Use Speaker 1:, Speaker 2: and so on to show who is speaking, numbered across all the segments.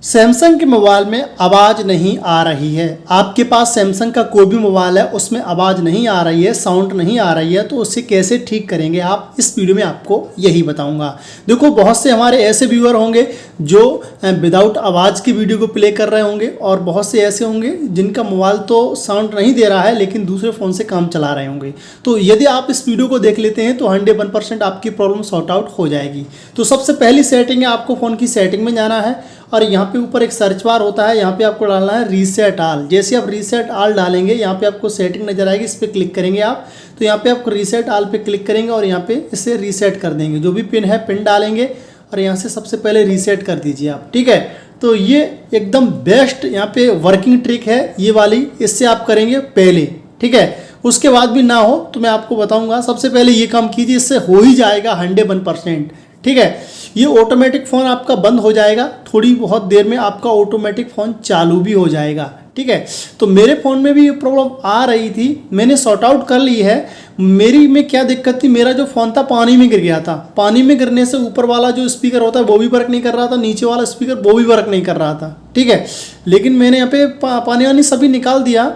Speaker 1: Samsung के mobile में आवाज़ नहीं आ रही है। आपके पास सैमसंग का कोई भी मोबाइल है उसमें आवाज़ नहीं आ रही है, साउंड नहीं आ रही है, तो उसे कैसे ठीक करेंगे आप इस वीडियो में आपको यही बताऊंगा। देखो, बहुत से हमारे ऐसे व्यूअर होंगे जो विदाउट आवाज़ की वीडियो को प्ले कर रहे होंगे और बहुत से ऐसे होंगे जिनका मोबाइल तो साउंड नहीं दे रहा है लेकिन दूसरे फ़ोन से काम चला रहे होंगे। तो यदि आप इस वीडियो को देख लेते हैं तो 100% आपकी प्रॉब्लम सॉर्ट आउट हो जाएगी। तो सबसे पहली सेटिंग है, आपको फ़ोन की सेटिंग में जाना है और यहाँ पे ऊपर एक सर्च बार होता है, यहाँ पे आपको डालना है रीसेट ऑल। जैसे आप रीसेट ऑल डालेंगे यहाँ पे आपको सेटिंग नजर आएगी, इस पर क्लिक करेंगे आप, तो यहाँ पे आपको रीसेट ऑल पे क्लिक करेंगे और यहाँ पे इसे रीसेट कर देंगे। जो भी पिन है पिन डालेंगे और यहाँ से सबसे पहले रीसेट कर दीजिए आप, ठीक है। तो ये एकदम बेस्ट यहाँ पे वर्किंग ट्रिक है ये वाली, इससे आप करेंगे पहले, ठीक है। उसके बाद भी ना हो तो मैं आपको बताऊँगा, सबसे पहले ये काम कीजिए, इससे हो ही जाएगा 101%, ठीक है। ये ऑटोमेटिक फ़ोन आपका बंद हो जाएगा, थोड़ी बहुत देर में आपका ऑटोमेटिक फ़ोन चालू भी हो जाएगा, ठीक है। तो मेरे फ़ोन में भी ये प्रॉब्लम आ रही थी, मैंने सॉर्ट आउट कर ली है। मेरी में क्या दिक्कत थी, मेरा जो फ़ोन था पानी में गिर गया था। पानी में गिरने से ऊपर वाला जो स्पीकर होता है वो भी वर्क नहीं कर रहा था, नीचे वाला स्पीकर वो भी वर्क नहीं कर रहा था, ठीक है। लेकिन मैंने यहाँ पे पानी वानी सभी निकाल दिया।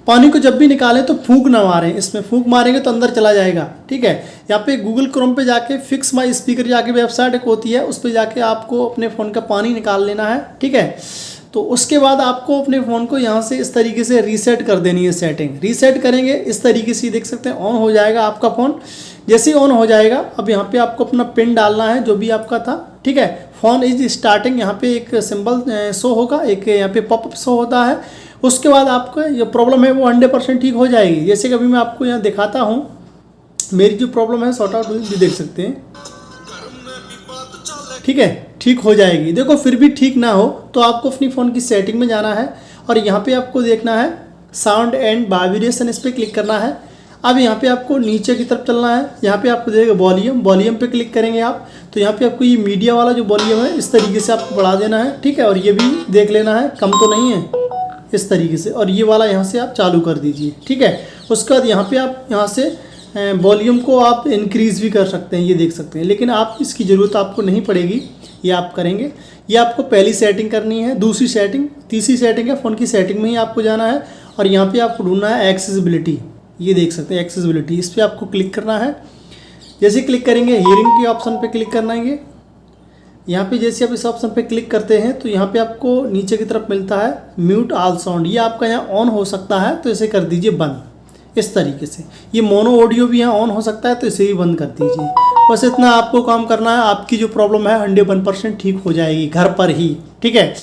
Speaker 1: पानी को जब भी निकालें तो फूंक ना मारें, इसमें फूंक मारेंगे तो अंदर चला जाएगा, ठीक है। यहाँ पे गूगल क्रोम पे जाके फिक्स माई स्पीकर जाके वेबसाइट एक होती है, उस पर जाके आपको अपने फ़ोन का पानी निकाल लेना है, ठीक है। तो उसके बाद आपको अपने फ़ोन को यहाँ से इस तरीके से रीसेट कर देनी है। सेटिंग रीसेट करेंगे इस तरीके से, देख सकते हैं ऑन हो जाएगा आपका फ़ोन। जैसे ही ऑन हो जाएगा, अब यहाँ पे आपको अपना पिन डालना है जो भी आपका था, ठीक है। फ़ोन इज स्टार्टिंग, यहाँ पे एक सिंबल शो होगा, एक यहाँ पे पॉपअप शो होता है। उसके बाद आपको ये प्रॉब्लम है वो 100% ठीक हो जाएगी। जैसे कि अभी मैं आपको यहाँ दिखाता हूँ, मेरी जो प्रॉब्लम है सॉर्ट आउट हुई, भी देख सकते हैं, ठीक है, ठीक हो जाएगी। देखो फिर भी ठीक ना हो तो आपको अपनी फ़ोन की सेटिंग में जाना है और यहाँ पे आपको देखना है साउंड एंड वाइब्रेशन, इस पर क्लिक करना है। अब यहाँ पे आपको नीचे की तरफ चलना है, यहाँ पे आपको देगा वॉल्यूम पे क्लिक करेंगे आप, तो यहाँ पे आपको ये मीडिया वाला जो वॉल्यूम है इस तरीके से आपको बढ़ा देना है, ठीक है। और ये भी देख लेना है कम तो नहीं है, इस तरीके से, और ये वाला यहाँ से आप चालू कर दीजिए, ठीक है। उसके बाद यहाँ पे आप यहाँ से वॉल्यूम को आप इंक्रीज़ भी कर सकते हैं, ये देख सकते हैं, लेकिन आप इसकी ज़रूरत आपको नहीं पड़ेगी, ये आप करेंगे। ये आपको पहली सेटिंग करनी है। दूसरी सेटिंग, तीसरी सेटिंग है फ़ोन की सेटिंग में ही आपको जाना है और यहाँ पे आपको ढूंढना है एक्सेसिबिलिटी, ये देख सकते हैं एक्सेसिबिलिटी, इस पर आपको क्लिक करना है। जैसे क्लिक करेंगे हियरिंग के ऑप्शन पे क्लिक करना है। यहाँ पे जैसे आप इस ऑप्शन पे क्लिक करते हैं तो यहाँ पे आपको नीचे की तरफ मिलता है म्यूट ऑल साउंड, ये आपका यहाँ ऑन हो सकता है तो इसे कर दीजिए बंद, इस तरीके से। ये मोनो ऑडियो भी यहाँ ऑन हो सकता है तो इसे भी बंद कर दीजिए। बस इतना आपको काम करना है, आपकी जो प्रॉब्लम है 101% ठीक हो जाएगी घर पर ही, ठीक है।